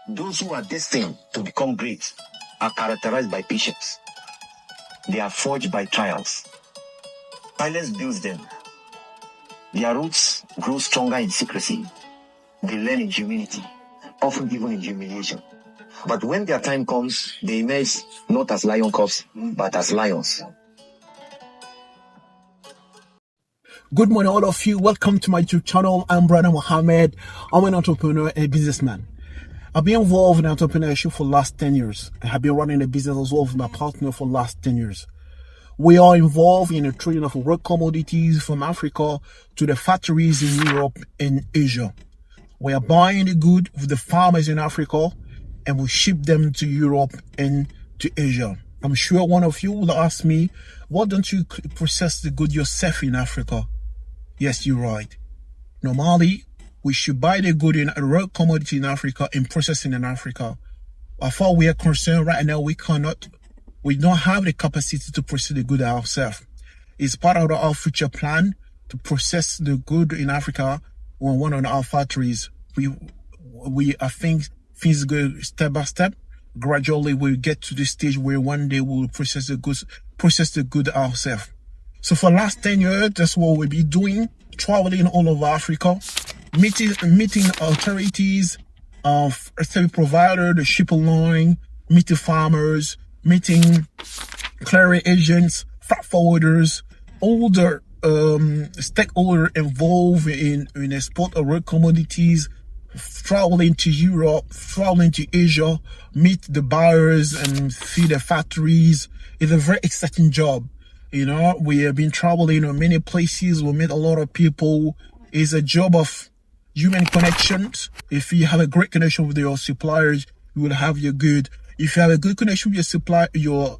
Those who are destined to become great are characterized by patience. They are forged by trials. Silence builds them. Their roots grow stronger in secrecy. They learn in humility, often even in humiliation. But when their time comes, they emerge not as lion cubs, but as lions. Good morning, all of you. Welcome to my YouTube channel. I'm brother Mohamed. I'm an entrepreneur and a businessman. I've been involved in entrepreneurship for the last 10 years. I have been running a business as well with my partner for the last 10 years. We are involved in the trading of raw commodities from Africa to the factories in Europe and Asia. We are buying the good with the farmers in Africa and we ship them to Europe and to Asia. I'm sure one of you will ask me, why don't you process the good yourself in Africa? Yes, you're right. Normally, we should buy the good in a raw commodity in Africa and process it in Africa. As far as we are concerned right now, we don't have the capacity to process the good ourselves. It's part of our future plan to process the good in Africa on one of our factories. I think things go step by step. Gradually, we'll get to the stage where one day we'll process the good ourselves. So for the last 10 years, that's what we'll be doing, traveling all over Africa, meeting authorities, service provider, the shipping line, meeting farmers, meeting clearing agents, freight forwarders, all the stakeholders involved in export of raw commodities, traveling to Europe, traveling to Asia, meet the buyers and see the factories. It's a very exciting job. You know, we have been traveling to many places. We meet a lot of people. It's a job of human connections. If you have a great connection with your suppliers, you will have your good. If you have a good connection with your supplier, your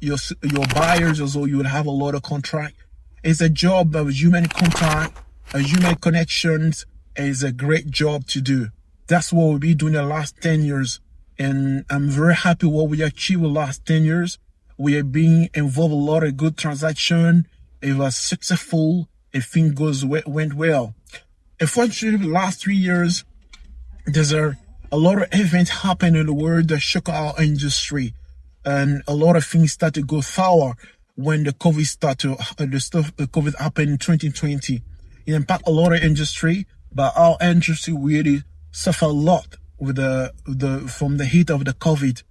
buyers as well, you will have a lot of contract. It's a job of human contact, human connections. It's a great job to do. That's what we'll be doing the last 10 years. And I'm very happy what we achieved the last 10 years. We have been involved in a lot of good transaction. It was successful. Everything went well. Unfortunately, the last 3 years, there's a lot of events happen in the world that shook our industry. And a lot of things started to go sour when the COVID happened in 2020. It impacted a lot of industry, but our industry really suffered a lot with from the heat of the COVID.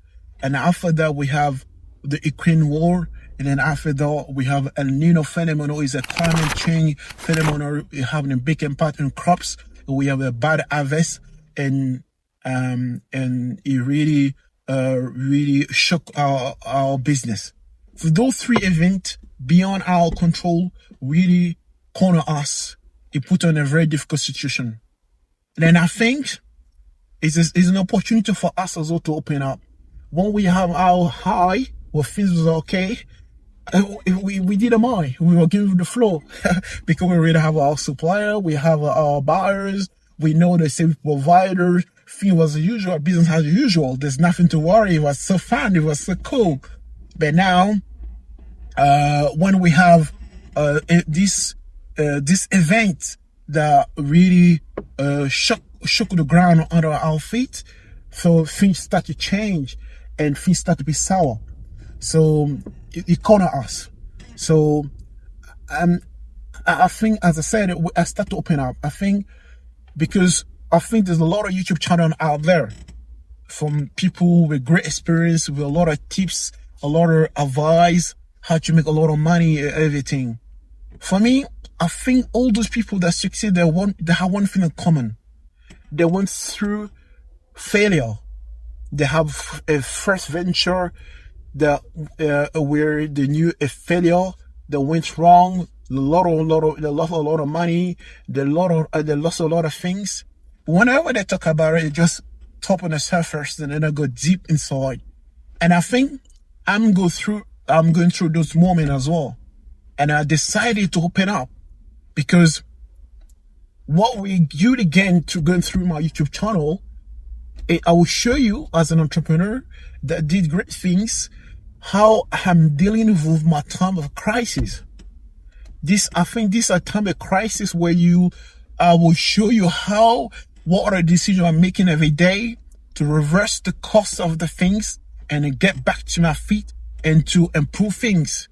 And after that, we have the Ukraine war, and then after that we have a Nino phenomenon. Is a climate change phenomenon having a big impact on crops. We have a bad harvest, and it really shook our business. So those three events beyond our control really corner us. It put us in a very difficult situation. And then I think it's an opportunity for us as well to open up. When we have our high, where things was okay, we did a mine. We were giving the flow because we already have our supplier, we have our buyers, we know the service providers. Things was usual, business as usual. There's nothing to worry. It was so fun. It was so cool. But now, when we have this event that really shook the ground under our feet, so things start to change and things start to be sour. So it cornered us. So I think, as I said, I start to open up. I think because there's a lot of YouTube channels out there from people with great experience, with a lot of tips, a lot of advice, how to make a lot of money, everything. For me, I think all those people that succeed, they have one thing in common. They went through failure. They have a first venture that where they knew a failure that went wrong. They lost a lot of money. They lost a lot of things. Whenever they talk about it, it just top on the surface and then I go deep inside. And I think I'm going through those moments as well. And I decided to open up because what we do again to going through my YouTube channel, I will show you as an entrepreneur that did great things, how I'm dealing with my time of crisis. I think this is a time of crisis where I will show you what are the decisions I'm making every day to reverse the cost of the things and then get back to my feet and to improve things.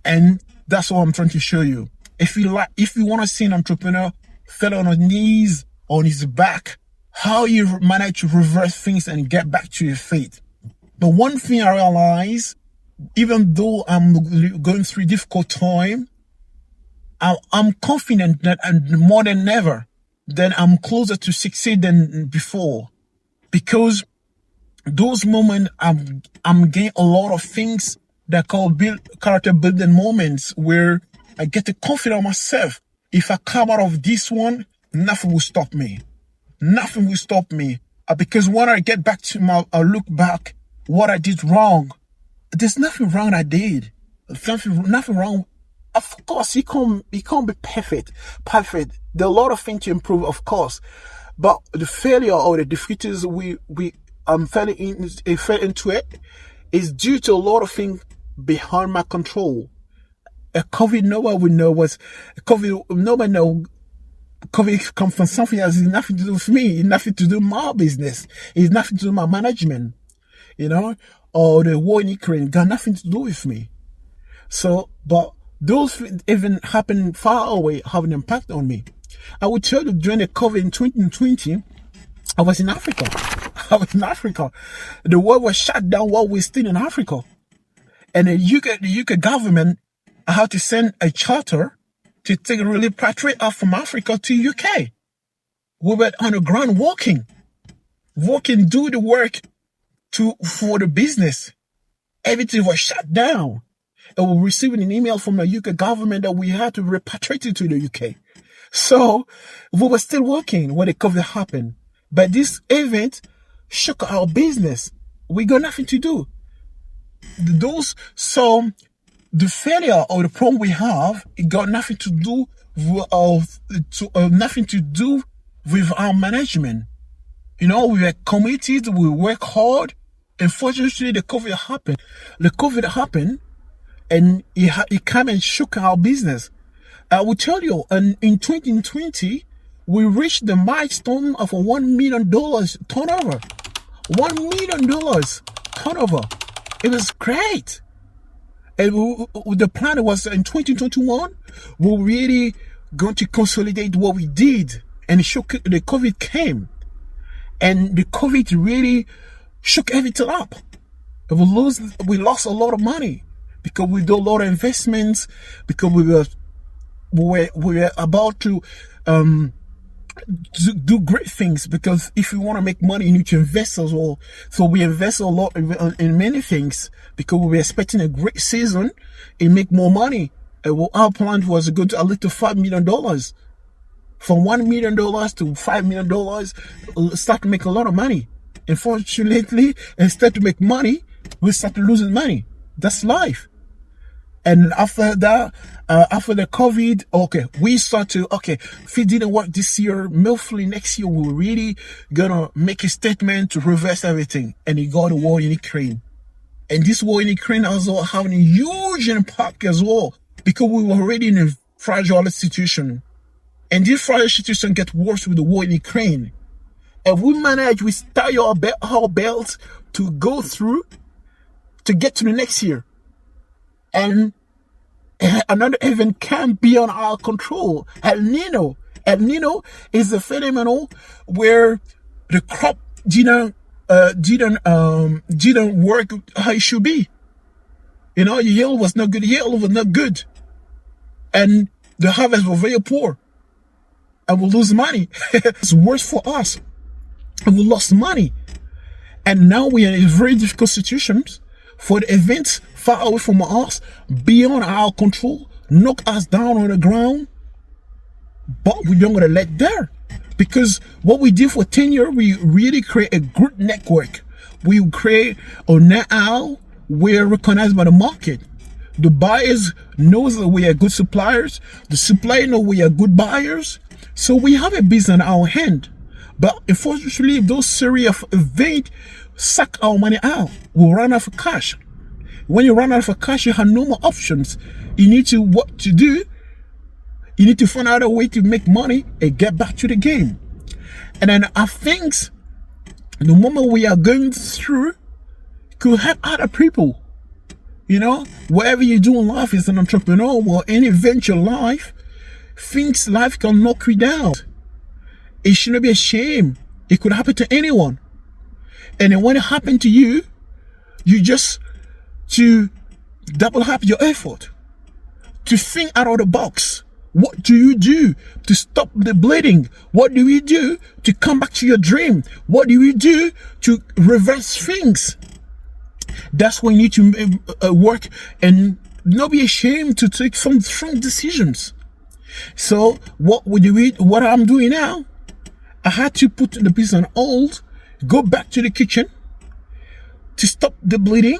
And that's what I'm trying to show you. If you want to see an entrepreneur fell on his knees, on his back, how you manage to reverse things and get back to your feet. But one thing I realize, even though I'm going through a difficult time, I'm confident that more than ever, that I'm closer to succeed than before. Because those moments, I'm getting a lot of things that call character building moments where I get the confidence in myself. If I come out of this one, nothing will stop me. Nothing will stop me. Because when I get back to I look back, what I did wrong, there's nothing wrong I did. Nothing wrong. Of course, you can't be perfect. There are a lot of things to improve, of course. But the failure or the difficulties we fell into it is due to a lot of things behind my control. COVID, nobody would know nobody know COVID comes from something that has nothing to do with me. It's nothing to do with my business. It's nothing to do with my management, or the war in Ukraine got nothing to do with me. So, but those even happen far away have an impact on me. I would tell you during the COVID in 2020, I was in Africa. The world was shut down while we're still in Africa. And the UK government had to send a charter to take repatriate from Africa to UK. We were on the ground working, do the work for the business. Everything was shut down. And we received an email from the UK government that we had to repatriate it to the UK. So we were still working when the COVID happened. But this event shook our business. We got nothing to do. So the failure or the problem we have, it got nothing to do with our management. We were committed, we work hard. Unfortunately, the COVID happened. And it came and shook our business. I will tell you, in 2020, we reached the milestone of $1 million turnover. $1 million turnover. It was great. And the plan was in 2021, we're really going to consolidate what we did. And the COVID came. And the COVID really shook everything up. We lost a lot of money. Because we do a lot of investments, because we were about to do great things. Because if you want to make money, you need to invest as well. So we invest a lot in many things because we were expecting a great season and make more money. And our plan was to go to a little $5 million. From $1 million to $5 million, start to make a lot of money. Unfortunately, instead to make money, we started losing money. That's life. And after that, after the COVID, we start to, if it didn't work this year, hopefully next year, we're really gonna make a statement to reverse everything. And it got a war in Ukraine. And this war in Ukraine also having a huge impact as well, because we were already in a fragile situation. And this fragile situation gets worse with the war in Ukraine. And we tie our belt to go through to get to the next year. And another event can't be on our control. El Nino is a phenomenon where the crop didn't work how it should be. The yield was not good. And the harvest was very poor. And we lose money. It's worse for us. And we lost money. And now we are in very difficult situations for the events far away from us, beyond our control, knock us down on the ground. But we don't want to let there. Because what we did for 10 years, we really create a good network. We create a now we're recognized by the market. The buyers knows that we are good suppliers. The supplier know we are good buyers. So we have a business in our hand. But unfortunately, those series of events suck our money out. We run out of cash. When you run out of cash, you have no more options. You need to what to do. You need to find out a way to make money and get back to the game. And then I think the moment we are going through could help other people. You know, whatever you do in life as an entrepreneur or any venture life, things life can knock you down. It shouldn't be a shame. It could happen to anyone. And then when it happened to you, you just to double up your effort, to think out of the box. What do you do to stop the bleeding? What do you do to come back to your dream? What do you do to reverse things? That's when you need to work and not be ashamed to take some strong decisions. So what I'm doing now, I had to put the business on hold, go back to the kitchen to stop the bleeding,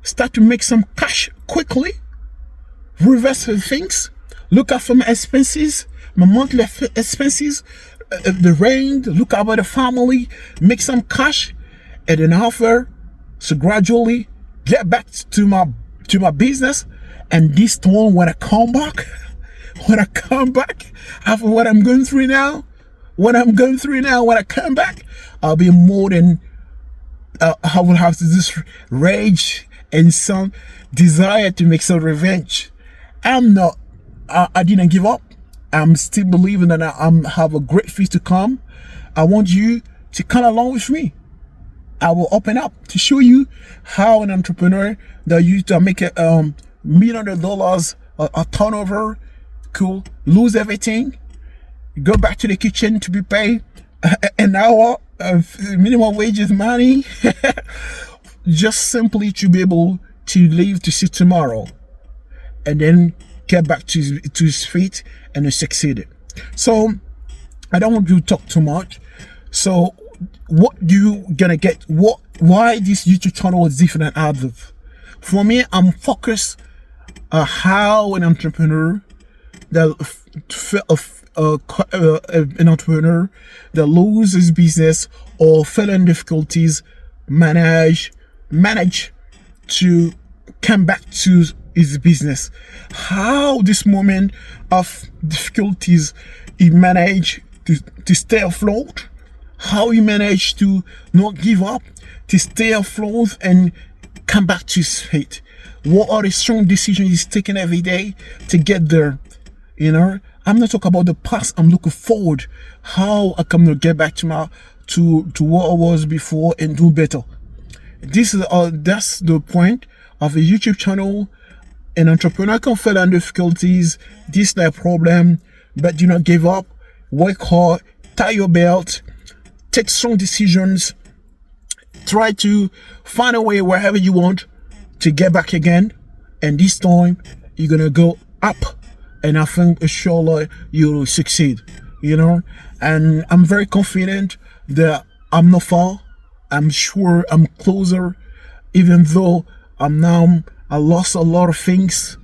start to make some cash quickly, reverse things, look after my expenses, my monthly expenses, the rent, look after the family, make some cash, and then after, so gradually get back to my business. And this time when I come back after what I'm going through now, when I come back, I'll be more than I will have this rage and some desire to make some revenge. I didn't give up. I'm still believing that I have a great feast to come. I want you to come along with me. I will open up to show you how an entrepreneur that used to make $1 million a turnover could lose everything, go back to the kitchen to be paid an hour of minimum wages money, just simply to be able to live to see tomorrow, and then get back to his feet and succeed. So I don't want you to talk too much. So what you gonna get? Why this YouTube channel is different than others? For me, I'm focused on how an entrepreneur an entrepreneur that loses business or fell in difficulties manage to come back to his business. How this moment of difficulties he managed to stay afloat, how he managed to not give up, to stay afloat and come back to his feet. What are the strong decisions he's taking every day to get there? You know, I'm not talking about the past. I'm looking forward. How I can get back to what I was before and do better. This is that's the point of a YouTube channel. An entrepreneur can fail on difficulties, this their problem, but do not give up. Work hard, tie your belt, take strong decisions, try to find a way wherever you want to get back again, and this time you're gonna go up, and I think surely you'll succeed, you know. And I'm very confident that I'm not far. I'm sure I'm closer, even though I lost a lot of things,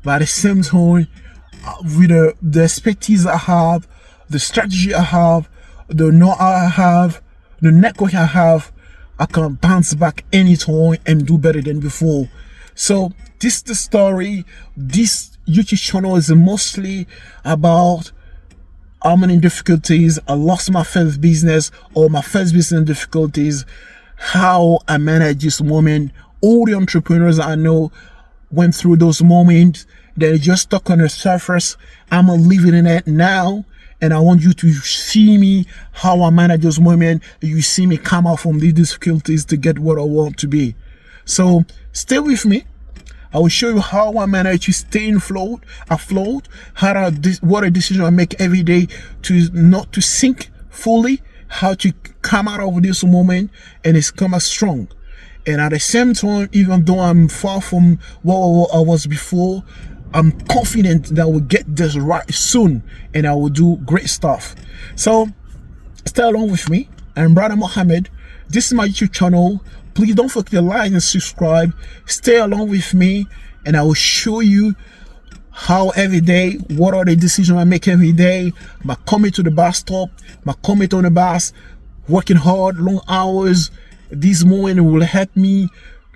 but at the same time, with the expertise I have, the strategy I have, the know I have, the network I have, I can bounce back anytime and do better than before. So this is the story. This YouTube channel is mostly about I'm in difficulties. I lost my first business or my first business difficulties. How I manage this moment. All the entrepreneurs I know went through those moments. They're just stuck on the surface. I'm living in it now. And I want you to see me, how I manage those moments. You see me come out from these difficulties to get what I want to be. So stay with me. I will show you how I manage to stay afloat, what a decision I make every day to not to sink fully, how to come out of this moment and it's come as strong. And at the same time, even though I'm far from what I was before, I'm confident that we'll get this right soon and I will do great stuff. So stay along with me. I'm Brother Mohamed. This is my YouTube channel. Please don't forget to like and subscribe. Stay along with me and I will show you how every day, what are the decisions I make every day, my coming to the bus stop, my coming on the bus, working hard, long hours. This moment will help me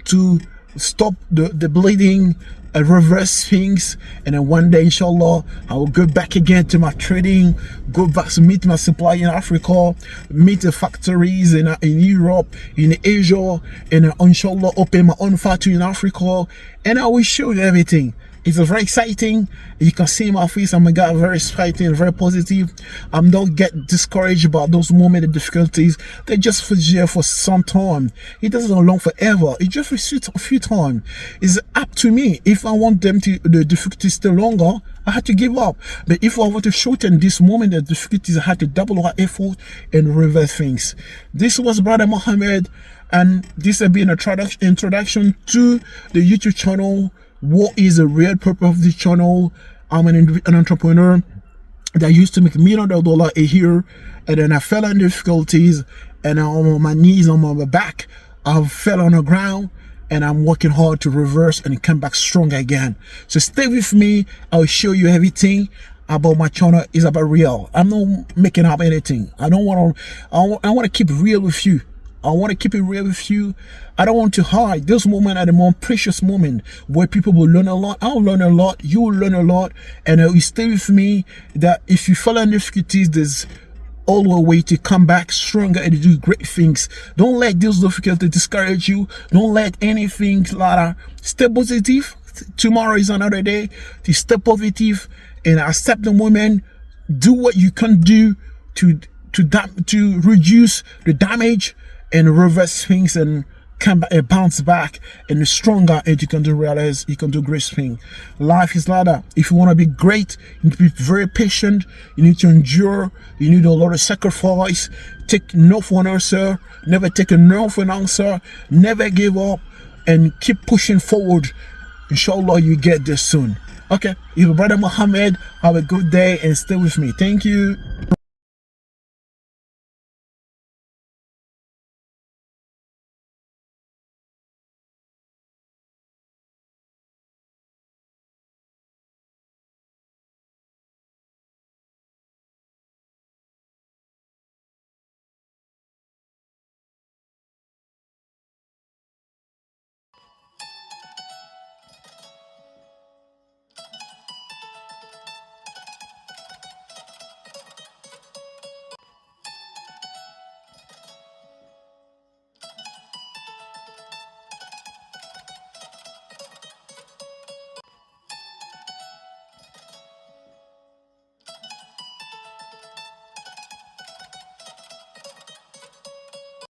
to stop the bleeding, reverse things, and then one day, inshallah, I will go back again to my trading, go back to meet my supplier in Africa, meet the factories in Europe, in Asia, and inshallah open my own factory in Africa, and I will show you everything. It's very exciting. You can see my face. I'm a guy very exciting, very positive. I'm not get discouraged about those moments of difficulties. They're just for here for some time. It doesn't long forever. It just for a few times. It's up to me. If I want them to the difficulties stay longer, I had to give up. But if I want to shorten this moment of difficulties, I had to double our effort and reverse things. This was Brother Mohamed, and this has been an introduction to the YouTube channel. What is the real purpose of this channel? I'm an entrepreneur that used to make millions of dollars a year, and then I fell in difficulties, and I'm on my knees, I'm on my back, I fell on the ground, and I'm working hard to reverse and come back strong again. So stay with me. I'll show you everything about my channel. Is about real. I'm not making up anything. I want to keep real with you. I want to keep it real with you. I don't want to hide. Those moments are the more precious moment where people will learn a lot. I'll learn a lot. You will learn a lot. And you stay with me, that if you fall in difficulties, there's always a way to come back stronger and do great things. Don't let those difficulties discourage you. Don't let anything like that. Stay positive. Tomorrow is another day. To stay positive and accept the moment. Do what you can do to reduce the damage and reverse things and come back and bounce back and stronger, and you can realize you can do great things. Life is like that. If you want to be great, you need to be very patient. You need to endure. You need a lot of sacrifice. Take no for an answer. Never take a no for an answer. Never give up, and keep pushing forward. Inshallah, you get there soon. Okay, you're Brother Mohamed. Have a good day and stay with me. Thank you.